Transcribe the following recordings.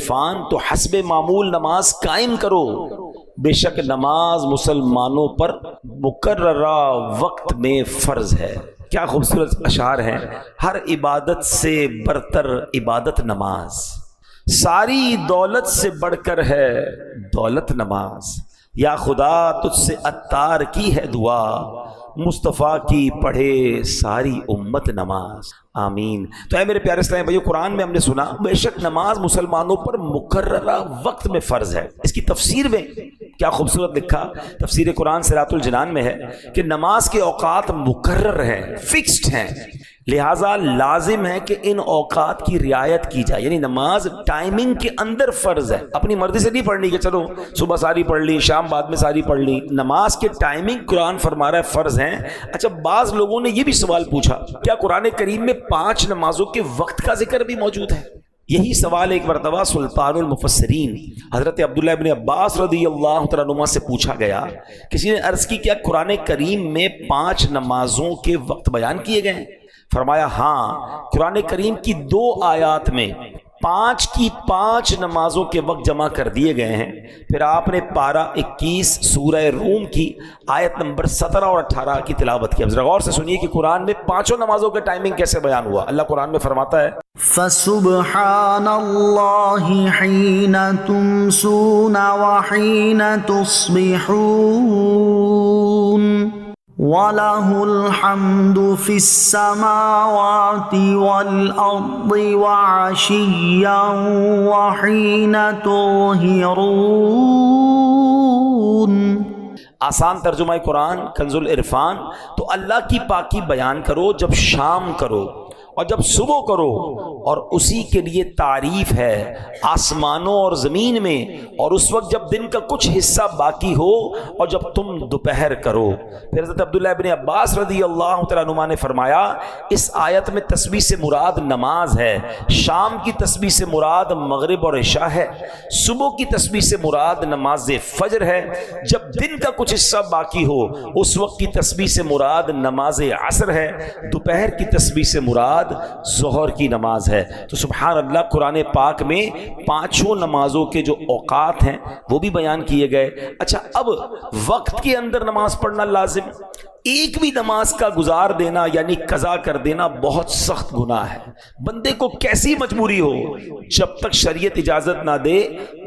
عرفان تو حسب معمول نماز قائم کرو، بے شک نماز مسلمانوں پر مقررہ وقت میں فرض ہے۔ کیا خوبصورت اشعار ہیں۔ ہر عبادت سے برتر عبادت نماز، ساری دولت سے بڑھ کر ہے دولت نماز، یا خدا تجھ سے عطار کی ہے دعا، مصطفیٰ کی پڑھے ساری امت نماز، آمین۔ تو اے میرے پیارے اسلامی بھائیو، قرآن میں ہم نے سنا بے شک نماز مسلمانوں پر مقررہ وقت میں فرض ہے۔ اس کی تفسیر میں کیا خوبصورت لکھا، تفسیر قرآن صراط الجنان میں ہے کہ نماز کے اوقات مقرر ہیں، فکسڈ ہیں، لہٰذا لازم ہے کہ ان اوقات کی رعایت کی جائے، یعنی نماز ٹائمنگ کے اندر فرض ہے، اپنی مرضی سے نہیں پڑھنی کہ چلو صبح ساری پڑھ لی، شام بعد میں ساری پڑھ لی۔ نماز کے ٹائمنگ قرآن فرما رہا ہے فرض ہیں۔ اچھا، بعض لوگوں نے یہ بھی سوال پوچھا کیا قرآن کریم میں 5 نمازوں کے وقت کا ذکر بھی موجود ہے؟ یہی سوال ایک مرتبہ سلطان المفسرین حضرت عبداللہ ابن عباس رضی اللہ تعالیٰ عنہما سے پوچھا گیا۔ کسی نے عرض کی کیا قرآن کریم میں 5 نمازوں کے وقت بیان کیے گئے ہیں؟ فرمایا ہاں، قرآن کریم کی 2 آیات میں 5 کی 5 نمازوں کے وقت جمع کر دیے گئے ہیں۔ پھر آپ نے پارہ 21 سورہ روم کی آیت نمبر 17 اور 18 کی تلاوت کی۔ اب ذرا غور سے سنیے کہ قرآن میں 5 نمازوں کا ٹائمنگ کیسے بیان ہوا۔ اللہ قرآن میں فرماتا ہے فَسُبْحَانَ اللَّهِ حِينَ تُمْسُونَ وَحِينَ تُصْبِحُونَ وَلَهُ الْحَمْدُ فِي السَّمَاوَاتِ وَالْأَرْضِ وَعَشِيًّا وَحِينَ تُظْهِرُونَ۔ آسان ترجمہ قرآن کنز العرفان، تو اللہ کی پاکی بیان کرو جب شام کرو اور جب صبح کرو، اور اسی کے لیے تعریف ہے آسمانوں اور زمین میں، اور اس وقت جب دن کا کچھ حصہ باقی ہو اور جب تم دوپہر کرو۔ پھر حضرت عبداللہ ابن عباس رضی اللہ تعالیٰ عنہما نے فرمایا اس آیت میں تسبیح سے مراد نماز ہے، شام کی تسبیح سے مراد مغرب اور عشاء ہے، صبح کی تسبیح سے مراد نماز فجر ہے، جب دن کا کچھ حصہ باقی ہو اس وقت کی تسبیح سے مراد نماز عصر ہے، دوپہر کی تسبیح سے مراد ظہر کی نماز ہے۔ تو سبحان اللہ، قرآن پاک میں 5 نمازوں کے جو اوقات ہیں وہ بھی بیان کیے گئے۔ اچھا، اب وقت کے اندر نماز پڑھنا لازم، ایک بھی نماز کا گزار دینا یعنی قضا کر دینا بہت سخت گناہ ہے۔ بندے کو کیسی مجبوری ہو، جب تک شریعت اجازت نہ دے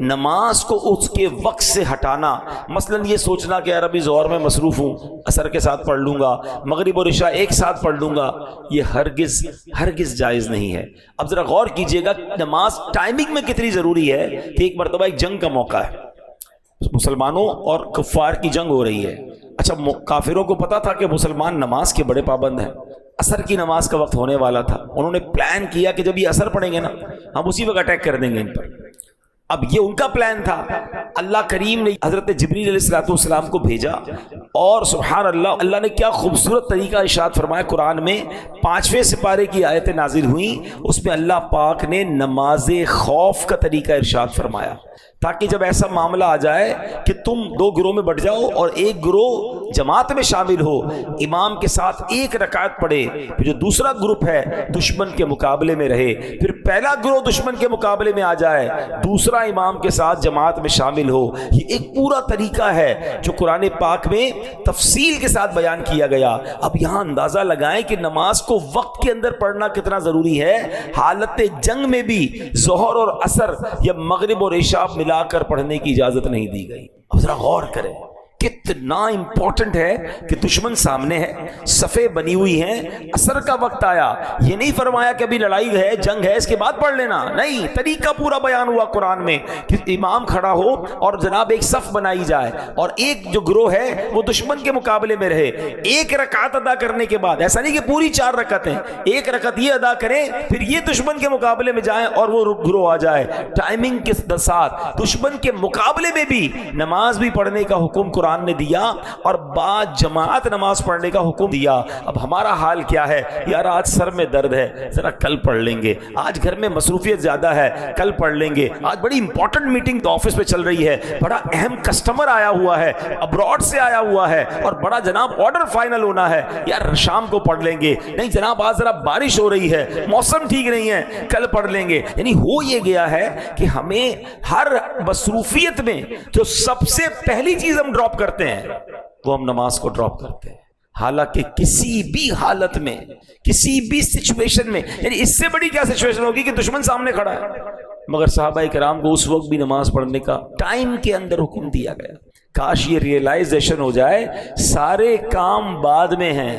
نماز کو اس کے وقت سے ہٹانا، مثلا یہ سوچنا کہ یار ابھی ظہر میں مصروف ہوں، عصر کے ساتھ پڑھ لوں گا، مغرب اور عشاء ایک ساتھ پڑھ لوں گا، یہ ہرگز جائز نہیں ہے۔ اب ذرا غور کیجئے گا نماز ٹائمنگ میں کتنی ضروری ہے کہ ایک مرتبہ ایک جنگ کا موقع ہے، مسلمانوں اور کفار کی جنگ ہو رہی ہے۔ اچھا، کافروں کو پتا تھا کہ مسلمان نماز کے بڑے پابند ہیں، عصر کی نماز کا وقت ہونے والا تھا، انہوں نے پلان کیا کہ جب یہ عصر پڑھیں گے نا ہم اسی وقت اٹیک کر دیں گے ان پر۔ اب یہ ان کا پلان تھا، اللہ کریم نے حضرت جبریل علیہ السلام کو بھیجا، اور سبحان اللہ، اللہ نے کیا خوبصورت طریقہ ارشاد فرمایا قرآن میں 5ویں سپارے کی آیتیں نازل ہوئیں، اس میں اللہ پاک نے نماز خوف کا طریقہ ارشاد فرمایا، تاکہ جب ایسا معاملہ آ جائے کہ تم 2 گروہ میں بٹ جاؤ اور ایک گروہ جماعت میں شامل ہو، امام کے ساتھ 1 رکعت پڑھے، پھر جو دوسرا گروپ ہے دشمن کے مقابلے میں رہے، پھر پہلا گروہ دشمن کے مقابلے میں آ جائے، دوسرا امام کے ساتھ جماعت میں شامل ہو۔ یہ ایک پورا طریقہ ہے جو قرآن پاک میں تفصیل کے ساتھ بیان کیا گیا۔ اب یہاں اندازہ لگائیں کہ نماز کو وقت کے اندر پڑھنا کتنا ضروری ہے۔ حالت جنگ میں بھی ظہر اور عصر یا مغرب اور عشاء ملا کر پڑھنے کی اجازت نہیں دی گئی۔ اب ذرا غور کریں کتنا امپورٹنٹ ہے کہ دشمن سامنے ہے، صفیں بنی ہوئی ہیں، عصر کا وقت آیا، یہ نہیں فرمایا کہ ابھی لڑائی ہے، جنگ ہے، اس کے بعد پڑھ لینا، نہیں، طریقہ پورا بیان ہوا قرآن میں کہ امام کھڑا ہو اور جناب ایک صف بنائی جائے، اور ایک جو گروہ ہے وہ دشمن کے مقابلے میں رہے، 1 رکعت ادا کرنے کے بعد، ایسا نہیں کہ پوری 4 رکعتیں، 1 رکعت یہ ادا کریں پھر یہ دشمن کے مقابلے میں جائیں اور وہ گروہ آ جائے۔ ٹائمنگ کے ساتھ دشمن کے مقابلے میں بھی نماز بھی پڑھنے کا حکم قرآن قرآن نے دیا اور با جماعت نماز پڑھنے کا حکم دیا. اب ہمارا حال کیا ہے؟ یار آج سر میں درد ہے، ذرا کل پڑھ لیں گے. آج گھر میں مصروفیت زیادہ ہے، کل پڑھ لیں گے. آج بڑی امپورٹنٹ میٹنگ آفس میں چل رہی ہے، بڑا اہم کسٹمر آیا ہوا ہے، ابراڈ سے آیا ہوا ہے اور بڑا جناب آرڈر فائنل ہونا ہے، یار شام کو پڑھ لیں گے. نہیں جناب آج ذرا بارش ہو رہی ہے، موسم ٹھیک نہیں ہے، کل پڑھ لیں گے. یعنی ہو یہ گیا ہے کہ ہمیں ہر مصروفیت میں جو سب سے پہلی چیز ہم ڈراپ کرتے ہیں وہ ہم نماز کو ڈراپ کرتے ہیں. حالانکہ کسی بھی حالت میں، کسی بھی سچویشن میں، یعنی اس سے بڑی کیا سچویشن ہوگی کہ دشمن سامنے کھڑا ہے، مگر صحابہ کرام کو اس وقت بھی نماز پڑھنے کا ٹائم کے اندر حکم دیا گیا. کاش یہ ریئلائزیشن ہو جائے سارے کام بعد میں ہیں،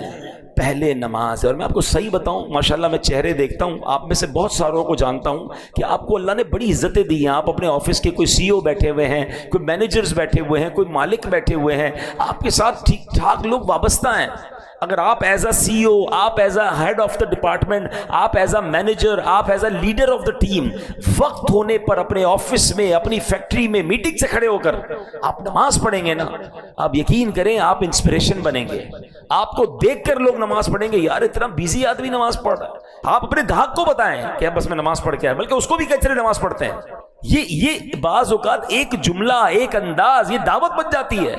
پہلے نماز ہے. اور میں آپ کو صحیح بتاؤں، ماشاءاللہ میں چہرے دیکھتا ہوں، آپ میں سے بہت ساروں کو جانتا ہوں کہ آپ کو اللہ نے بڑی عزتیں دی ہیں. آپ اپنے آفس کے کوئی سی او بیٹھے ہوئے ہیں، کوئی مینیجرز بیٹھے ہوئے ہیں، کوئی مالک بیٹھے ہوئے ہیں، آپ کے ساتھ ٹھیک ٹھاک لوگ وابستہ ہیں. اگر آپ ایز اے سی او، آپ as a head of the department, آپ ایز اے مینیجر، آپ as a leader of the team, وقت ہونے پر اپنے آفس میں، اپنی فیکٹری میں میٹنگ سے کھڑے ہو کر آپ نماز پڑھیں گے نا، آپ یقین کریں آپ انسپریشن بنیں گے. آپ کو دیکھ کر لوگ نماز پڑھیں گے، یار اتنا بیزی آدمی نماز پڑھ رہا ہے. آپ اپنے گاہک کو بتائیں کہ بس میں نماز پڑھ کے آیا، بلکہ اس کو بھی کچرے نماز پڑھتے ہیں. یہ بعض اوقات ایک جملہ، ایک انداز، یہ دعوت بن جاتی ہے.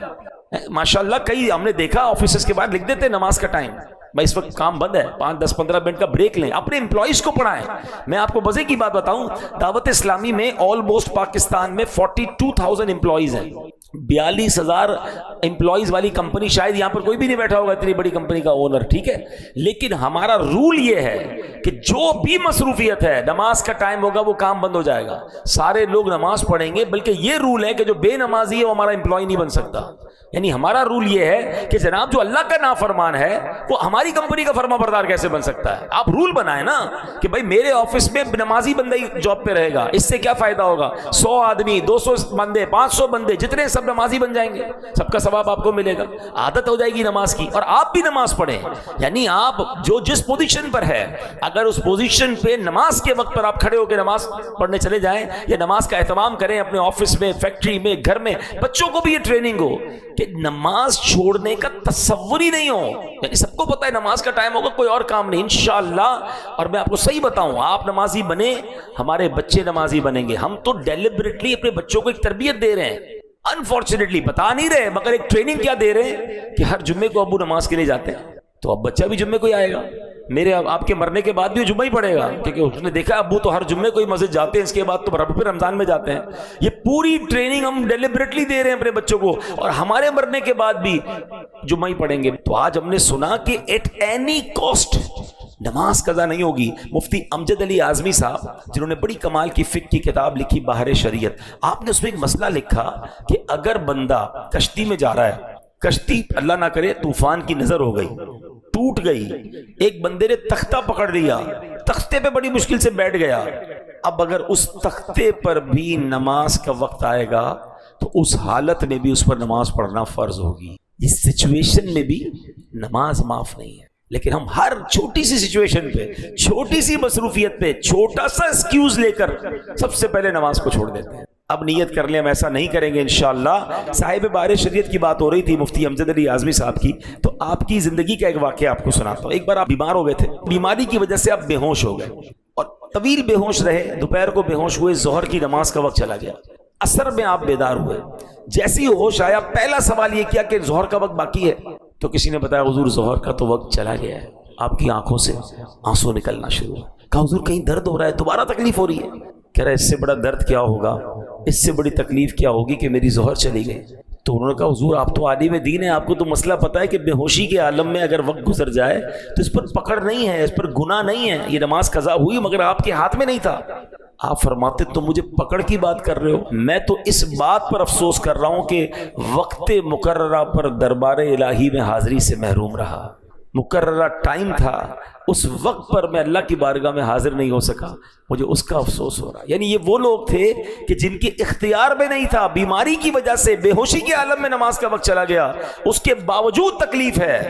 ماشاءاللہ کئی ہم نے دیکھا آفیسز کے بعد لکھ دیتے نماز کا ٹائم، بھائی اس وقت کام بند ہے، 5-10-15 منٹ کا بریک لیں، اپنے امپلائیز کو پڑھائیں. میں آپ کو مزے کی بات بتاؤں، دعوت اسلامی میں آلموسٹ پاکستان میں 42,000 امپلائیز ہیں. 42,000 امپلائیز والی کمپنی، شاید یہاں پر کوئی بھی نہیں بیٹھا ہوگا اتنی بڑی کمپنی کا اونر، ٹھیک ہے. لیکن ہمارا رول یہ ہے کہ جو بھی مصروفیت ہے، نماز کا ٹائم ہوگا وہ کام بند ہو جائے گا، سارے لوگ نماز پڑھیں گے. بلکہ یہ رول ہے کہ جو بے نمازی ہے وہ ہمارا امپلائی نہیں بن سکتا. یعنی ہمارا رول یہ ہے کہ جناب جو اللہ کا نافرمان ہے وہ ہماری کمپنی کا فرما بردار کیسے بن سکتا ہے. آپ رول بنائیں نا کہ بھائی میرے آفس میں نمازی بندہ ہی جاب پہ رہے گا، اس سے کیا فائدہ ہوگا؟ 100 آدمی، 200 بندے، 500 بندے، جتنے سب نمازی بن جائیں گے، سب کا ثواب آپ کو ملے گا. عادت ہو جائے گی نماز کی، اور آپ بھی نماز پڑھیں. یعنی آپ جو جس پوزیشن پر ہے، اگر اس پوزیشن پہ نماز کے وقت پر آپ کھڑے ہو کے نماز پڑھنے چلے جائیں، یا نماز کا اہتمام کریں اپنے آفس میں، فیکٹری میں، گھر میں، بچوں کو بھی یہ ٹریننگ ہو کہ نماز چھوڑنے کا تصور ہی نہیں ہو. یعنی سب کو پتہ ہے نماز کا ٹائم ہوگا، کوئی اور کام نہیں انشاءاللہ. اور میں آپ کو صحیح بتاؤں، آپ نمازی بنے، ہمارے بچے نمازی بنیں گے. ہم تو ڈیلیبریٹلی اپنے بچوں کو ایک تربیت دے رہے ہیں، انفارچونیٹلی بتا نہیں رہے، مگر ایک ٹریننگ کیا دے رہے ہیں کہ ہر جمعے کو ابو نماز کے لیے جاتے ہیں، تو اب بچہ بھی جمعے کو ہی آئے گا. میرے آپ کے مرنے کے بعد بھی جمعہ ہی پڑے گا، کیونکہ اس نے دیکھا ابو تو ہر جمعے کو ہی مسجد جاتے ہیں، اس کے بعد تو رب پہ رمضان میں جاتے ہیں. یہ پوری ٹریننگ ہم ڈیلیبریٹلی دے رہے ہیں اپنے بچوں کو، اور ہمارے مرنے کے بعد بھی جمعہ ہی پڑھیں گے. تو آج ہم نے سنا کہ ایٹ اینی کاسٹ نماز قضا نہیں ہوگی. مفتی امجد علی اعظمی صاحب جنہوں نے بڑی کمال کی فقہ کی کتاب لکھی بحر شریعت، آپ نے اس میں ایک مسئلہ لکھا کہ اگر بندہ کشتی میں جا رہا ہے، کشتی اللہ نہ کرے طوفان کی نظر ہو گئی، ٹوٹ گئی، ایک بندے نے تختہ پکڑ لیا، تختے پہ بڑی مشکل سے بیٹھ گیا. اب اگر اس تختے پر بھی نماز کا وقت آئے گا تو اس حالت میں بھی اس پر نماز پڑھنا فرض ہوگی. اس سچویشن میں بھی نماز معاف نہیں ہے. لیکن ہم ہر چھوٹی سی سچویشن پہ، چھوٹی سی مصروفیت پہ چھوٹا سا ایکسکیوز لے کر سب سے پہلے نماز کو چھوڑ دیتے ہیں. اب نیت کر لیں ہم ایسا نہیں کریں گے انشاءاللہ. صاحب بحر شریعت کی بات ہو رہی تھی مفتی امجد علی اعظمی صاحب کی، تو آپ کی زندگی کا ایک واقعہ آپ کو سناتا ہوں. ایک بار آپ بیمار ہو گئے تھے، بیماری کی وجہ سے آپ بے ہوش ہو گئے اور طویل بے ہوش رہے. دوپہر کو بے ہوش ہوئے، ظہر کی نماز کا وقت چلا گیا، عصر میں آپ بیدار ہوئے. جیسے ہی ہوش آیا پہلا سوال یہ کیا کہ ظہر کا وقت باقی ہے؟ تو کسی نے بتایا حضور ظہر کا تو وقت چلا گیا ہے. آپ کی آنکھوں سے آنسو نکلنا شروع ہوا. کہا حضور کہیں درد ہو رہا ہے، دوبارہ تکلیف ہو رہی ہے؟ کہہ رہا ہے اس سے بڑا درد کیا ہوگا، اس سے بڑی تکلیف کیا ہوگی کہ میری ظہر چلی گئی. تو انہوں نے کہا حضور آپ تو عالم دین ہیں، آپ کو تو مسئلہ پتہ ہے کہ بے ہوشی کے عالم میں اگر وقت گزر جائے تو اس پر پکڑ نہیں ہے، اس پر گناہ نہیں ہے. یہ نماز قضا ہوئی مگر آپ کے ہاتھ میں نہیں تھا. آپ فرماتے تم مجھے پکڑ کی بات کر رہے ہو، میں تو اس بات پر افسوس کر رہا ہوں کہ وقت مقررہ پر دربار الہی میں حاضری سے محروم رہا. مقررہ ٹائم تھا، اس وقت پر میں اللہ کی بارگاہ میں حاضر نہیں ہو سکا، مجھے اس کا افسوس ہو رہا. یعنی یہ وہ لوگ تھے کہ جن کے اختیار میں نہیں تھا، بیماری کی وجہ سے بے ہوشی کے عالم میں نماز کا وقت چلا گیا، اس کے باوجود تکلیف ہے.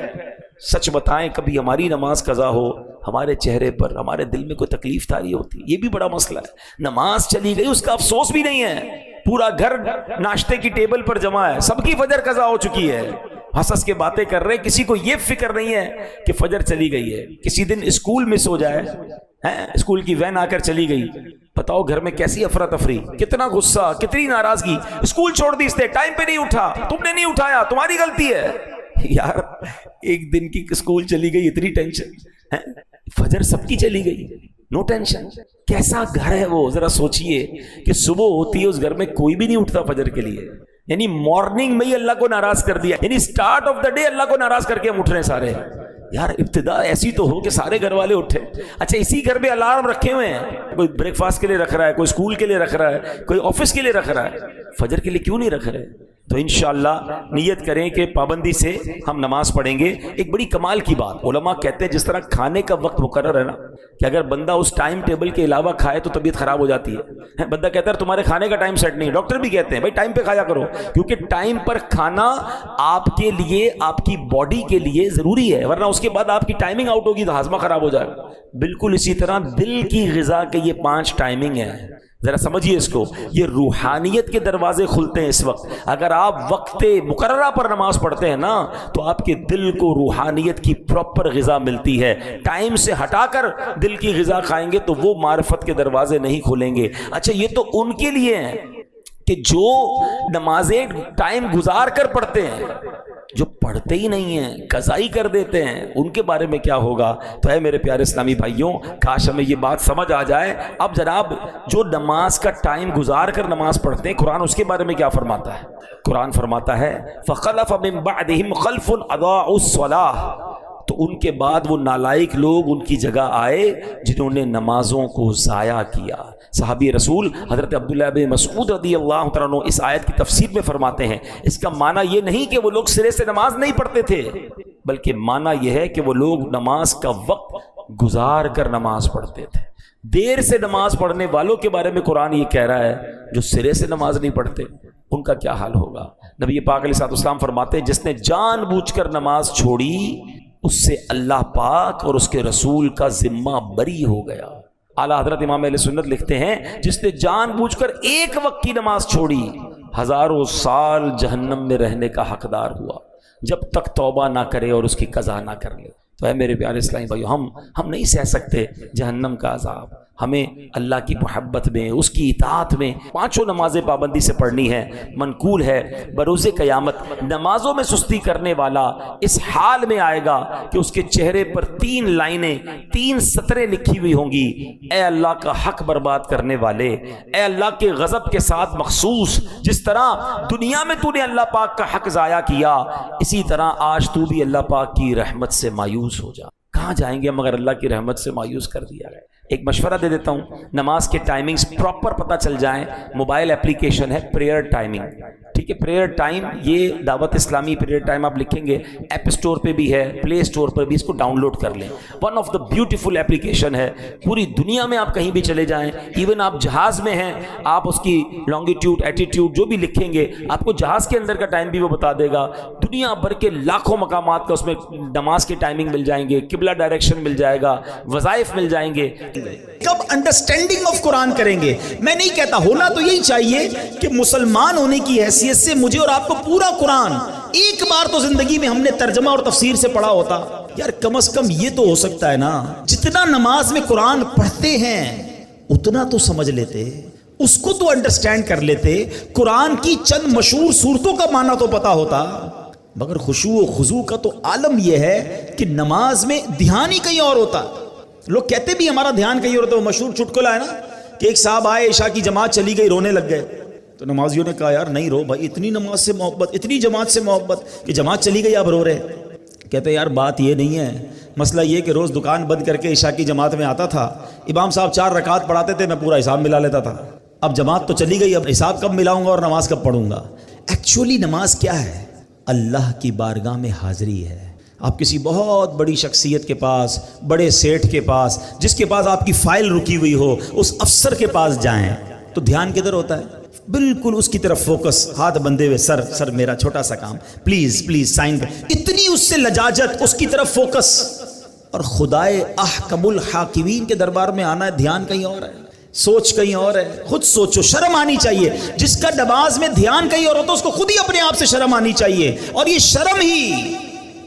سچ بتائیں کبھی ہماری نماز قضا ہو، ہمارے چہرے پر، ہمارے دل میں کوئی تکلیف طاری ہوتی؟ یہ بھی بڑا مسئلہ ہے. نماز چلی گئی اس کا افسوس بھی نہیں ہے، پورا گھر ناشتے کی ٹیبل پر جمع ہے, سب کی فجر قضا ہو چکی ہے, ہنس کے باتیں کر رہے, کسی کو یہ فکر نہیں ہے کہ فجر چلی گئی ہے. کسی دن اسکول مس ہو جائے, اسکول کی وین آ کر چلی گئی, بتاؤ گھر میں کیسی افراتفری, کتنا غصہ, کتنی ناراضگی. اسکول چھوڑ دی اس نے, ٹائم پہ نہیں اٹھا, تم نے نہیں اٹھایا, تمہاری غلطی ہے. یار ایک دن کی اسکول چلی گئی, اتنی ٹینشن, فجر سب کی چلی گئی, نو ٹینشن. کیسا گھر ہے وہ, ذرا سوچئے کہ صبح ہوتی ہے اس گھر میں کوئی بھی نہیں اٹھتا فجر کے لیے, یعنی مارننگ میں ہی اللہ کو ناراض کر دیا, یعنی سٹارٹ آف دا ڈے اللہ کو ناراض کر کے ہم اٹھ رہے ہیں سارے. یار ابتدا ایسی تو ہو کہ سارے گھر والے اٹھے. اچھا اسی گھر میں الارم رکھے ہوئے ہیں, کوئی بریک فاسٹ کے لیے رکھ رہا ہے, کوئی اسکول کے لیے رکھ رہا ہے, کوئی آفس کے لیے رکھ رہا ہے, فجر کے لیے کیوں نہیں رکھ رہے؟ تو انشاءاللہ نیت کریں کہ پابندی سے ہم نماز پڑھیں گے. ایک بڑی کمال کی بات, علماء کہتے ہیں جس طرح کھانے کا وقت مقرر ہے نا, کہ اگر بندہ اس ٹائم ٹیبل کے علاوہ کھائے تو طبیعت خراب ہو جاتی ہے. بندہ کہتا ہے تمہارے کھانے کا ٹائم سیٹ نہیں, ڈاکٹر بھی کہتے ہیں بھائی ٹائم پہ کھایا کرو, کیونکہ ٹائم پر کھانا آپ کے لیے, آپ کی باڈی کے لیے ضروری ہے, ورنہ اس کے بعد آپ کی ٹائمنگ آؤٹ ہوگی تو ہاضمہ خراب ہو جائے گا. بالکل اسی طرح دل کی غذا کے یہ 5 ٹائمنگ ہیں, ذرا سمجھیے اس کو. یہ روحانیت کے دروازے کھلتے ہیں اس وقت. اگر آپ وقت مقررہ پر نماز پڑھتے ہیں نا تو آپ کے دل کو روحانیت کی پراپر غذا ملتی ہے. ٹائم سے ہٹا کر دل کی غذا کھائیں گے تو وہ معرفت کے دروازے نہیں کھلیں گے. اچھا یہ تو ان کے لیے ہیں کہ جو نمازیں ٹائم گزار کر پڑھتے ہیں, جو پڑھتے ہی نہیں ہیں, قضا ہی کر دیتے ہیں, ان کے بارے میں کیا ہوگا؟ تو اے میرے پیارے اسلامی بھائیوں, کاش ہمیں یہ بات سمجھ آ جائے. اب جناب جو نماز کا ٹائم گزار کر نماز پڑھتے ہیں, قرآن اس کے بارے میں کیا فرماتا ہے؟ قرآن فرماتا ہے فَخَلَفَ مِن بَعْدِهِمْ خَلْفٌ أَضَاعُوا الصَّلَاةَ, تو ان کے بعد وہ نالائق لوگ ان کی جگہ آئے جنہوں نے نمازوں کو ضائع کیا. صحابی رسول حضرت عبداللہ بن مسعود رضی اللہ تعالیٰ عنہ اس آیت کی تفسیر میں فرماتے ہیں, اس کا معنی یہ نہیں کہ وہ لوگ سرے سے نماز نہیں پڑھتے تھے, بلکہ معنی یہ ہے کہ وہ لوگ نماز کا وقت گزار کر نماز پڑھتے تھے. دیر سے نماز پڑھنے والوں کے بارے میں قرآن یہ کہہ رہا ہے, جو سرے سے نماز نہیں پڑھتے ان کا کیا حال ہوگا؟ نبی پاک علیہ السلام فرماتے ہیں جس نے جان بوجھ کر نماز چھوڑی اس سے اللہ پاک اور اس کے رسول کا ذمہ بری ہو گیا. اعلیٰ حضرت امام اہل سنت لکھتے ہیں جس نے جان بوجھ کر ایک وقت کی نماز چھوڑی ہزاروں سال جہنم میں رہنے کا حقدار ہوا, جب تک توبہ نہ کرے اور اس کی قضا نہ کر لے. تو اے میرے پیارے اسلامی بھائیو, ہم نہیں سہ سکتے جہنم کا عذاب. ہمیں اللہ کی محبت میں, اس کی اطاعت میں 5 نمازیں پابندی سے پڑھنی ہے. منقول ہے بروز قیامت نمازوں میں سستی کرنے والا اس حال میں آئے گا کہ اس کے چہرے پر 3 لائنیں 3 سطریں لکھی ہوئی ہوں گی, اے اللہ کا حق برباد کرنے والے, اے اللہ کے غضب کے ساتھ مخصوص, جس طرح دنیا میں تو نے اللہ پاک کا حق ضائع کیا, اسی طرح آج تو بھی اللہ پاک کی رحمت سے مایوس ہو جا. کہاں جائیں گے ہم اگر اللہ کی رحمت سے مایوس کر دیا گیا؟ ایک مشورہ دے دیتا ہوں, نماز کے ٹائمنگز پراپر پتہ چل جائیں. موبائل اپلیکیشن ہے پریئر ٹائمنگ, ٹھیک ہے, پریئر ٹائم, یہ دعوت اسلامی پریئر ٹائم آپ لکھیں گے, ایپ اسٹور پہ بھی ہے, پلے اسٹور پر بھی, اس کو ڈاؤن لوڈ کر لیں. One of the beautiful application ہے, پوری دنیا میں آپ کہیں بھی چلے جائیں, ایون آپ جہاز میں ہیں, آپ اس کی لانگیٹیوڈ ایٹیٹیوڈ جو بھی لکھیں گے آپ کو جہاز کے اندر کا ٹائم بھی وہ بتا دے گا. دنیا بھر کے لاکھوں مقامات کا اس میں نماز کے ٹائمنگ مل جائیں گے, قبلہ ڈائریکشن مل جائے گا, وظائف مل جائیں گے. کب انڈرسٹینڈنگ آف قرآن کریں گے؟ میں نہیں کہتا, ہونا تو یہی چاہیے کہ مسلمان ہونے کی حیثیت سے مجھے اور آپ کو پورا قرآن ایک بار تو زندگی میں ہم نے ترجمہ اور تفسیر سے پڑھا ہوتا. یار کم از کم یہ تو ہو سکتا ہے نا, جتنا نماز میں قرآن پڑھتے ہیں اتنا تو سمجھ لیتے, اس کو تو انڈرسٹینڈ کر لیتے, قرآن کی چند مشہور صورتوں کا معنی تو پتا ہوتا. مگر خشوع و خضوع کا تو عالم یہ ہے کہ نماز میں دھیان ہی کہیں اور ہوتا. لوگ کہتے بھی ہمارا دھیان کہیں اور ہوتا. وہ مشہور چٹکلا ہے نا کہ ایک صاحب آئے, عشاء کی جماعت چلی گئی, رونے لگ گئے. تو نمازیوں نے کہا یار نہیں رو بھائی, اتنی نماز سے محبت, اتنی جماعت سے محبت کہ جماعت چلی گئی اب رو رہے. کہتے یار بات یہ نہیں ہے, مسئلہ یہ کہ روز دکان بند کر کے عشاء کی جماعت میں آتا تھا, امام صاحب 4 رکعت پڑھاتے تھے, میں پورا حساب ملا لیتا تھا. اب جماعت تو چلی گئی, اب حساب کب ملاؤں گا اور نماز کب پڑھوں گا؟ ایکچولی نماز کیا ہے؟ اللہ کی بارگاہ میں حاضری ہے. آپ کسی بہت بڑی شخصیت کے پاس, بڑے سیٹھ کے پاس, جس کے پاس آپ کی فائل رکی ہوئی ہو, اس افسر کے پاس جائیں تو دھیان کدھر ہوتا ہے؟ بالکل اس کی طرف فوکس, ہاتھ بندھے ہوئے, سر میرا چھوٹا سا کام, پلیز سائن کر, اتنی اس سے لجاجت, اس کی طرف فوکس. اور خدائے احکم الحاکمین کے دربار میں آنا ہے, دھیان کہیں اور ہے. سوچ کہیں اور ہے. خود سوچو, شرم آنی چاہیے. جس کا نماز میں دھیان کہیں اور ہوتا ہے اس کو خود ہی اپنے آپ سے شرم آنی چاہیے. اور یہ شرم ہی,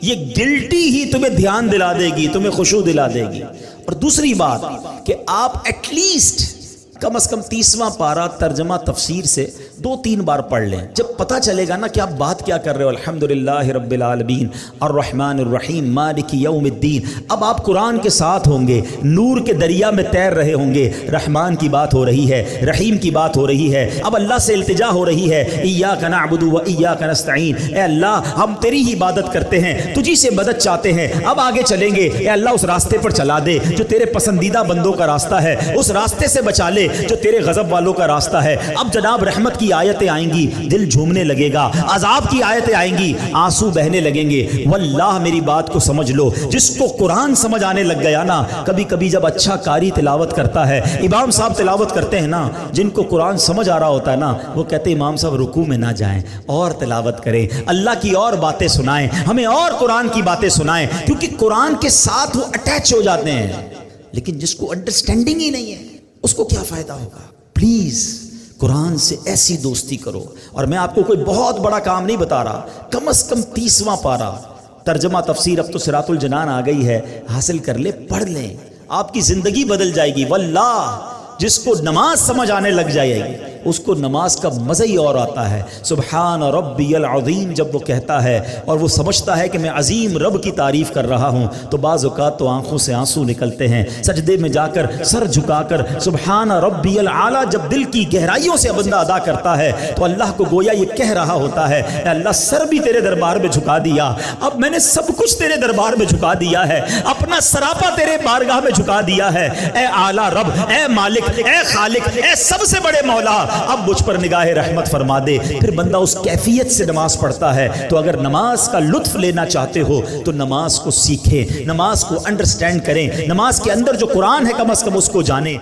یہ گلٹی ہی تمہیں دھیان دلا دے گی, تمہیں خشوع دلا دے گی. اور دوسری بات کہ آپ ایٹ لیسٹ کم از کم 30واں پارہ ترجمہ تفسیر سے 2-3 بار پڑھ لیں. جب پتہ چلے گا نا کہ آپ بات کیا کر رہے ہو, الحمدللہ رب العالمین الرحمن الرحیم مالک یوم الدین, اب آپ قرآن کے ساتھ ہوں گے, نور کے دریا میں تیر رہے ہوں گے. رحمان کی بات ہو رہی ہے, رحیم کی بات ہو رہی ہے, اب اللہ سے التجا ہو رہی ہے, ایاک نعبد و ایاک نستعین, اے اللہ ہم تیری ہی عبادت کرتے ہیں, تجھی سے مدد چاہتے ہیں. اب آگے چلیں گے, اے اللہ اس راستے پر چلا دے جو تیرے پسندیدہ بندوں کا راستہ ہے, اس راستے سے بچا لے جو تیرے غضب والوں کا راستہ ہے. اب جناب رحمت کی آیتیں آئیں گی, دل جھومنے لگے گا. عذاب کی آیتیں آئیں گی, آنسو بہنے لگیں گے. واللہ میری بات کو سمجھ لو, جس کو قرآن سمجھ آنے لگ گیا نا, کبھی کبھی جب اچھا قاری تلاوت کرتا ہے, امام صاحب تلاوت کرتے ہیں نا, جن کو قرآن سمجھ آ رہا ہوتا ہے نا, وہ کہتے ہیں امام صاحب رکوع میں نہ جائیں, اور تلاوت کریں, اللہ کی اور باتیں سنائیں, ہمیں اور قرآن کی باتیں سنائیں, کیونکہ قرآن کے ساتھ وہ اٹیچ ہو جاتے ہیں. لیکن جس کو انڈرسٹینڈنگ ہی نہیں ہے اس کو کیا فائدہ ہوگا؟ پلیز قرآن سے ایسی دوستی کرو. اور میں آپ کو کوئی بہت بڑا کام نہیں بتا رہا, کم از کم 30واں پارہ ترجمہ تفسیر, اب تو صراط الجنان آ گئی ہے, حاصل کر لے, پڑھ لیں, آپ کی زندگی بدل جائے گی. واللہ جس کو نماز سمجھ آنے لگ جائے گی اس کو نماز کا مزہ ہی اور آتا ہے. سبحان ربی العظیم جب وہ کہتا ہے اور وہ سمجھتا ہے کہ میں عظیم رب کی تعریف کر رہا ہوں, تو بعض اوقات تو آنکھوں سے آنسو نکلتے ہیں. سجدے میں جا کر سر جھکا کر سبحان ربی العالی جب دل کی گہرائیوں سے بندہ ادا کرتا ہے تو اللہ کو گویا یہ کہہ رہا ہوتا ہے, اے اللہ سر بھی تیرے دربار میں جھکا دیا, اب میں نے سب کچھ تیرے دربار میں جھکا دیا ہے, اپنا سراپا تیرے بارگاہ میں جھکا دیا ہے. اے اعلیٰ رب, اے مالک, اے خالق, اے سب سے بڑے مولا, اب مجھ پر نگاہ رحمت فرما دے. پھر بندہ اس کیفیت سے نماز پڑھتا ہے. تو اگر نماز کا لطف لینا چاہتے ہو تو نماز کو سیکھیں, نماز کو انڈرسٹینڈ کریں, نماز کے اندر جو قرآن ہے کم از کم اس کو جانیں.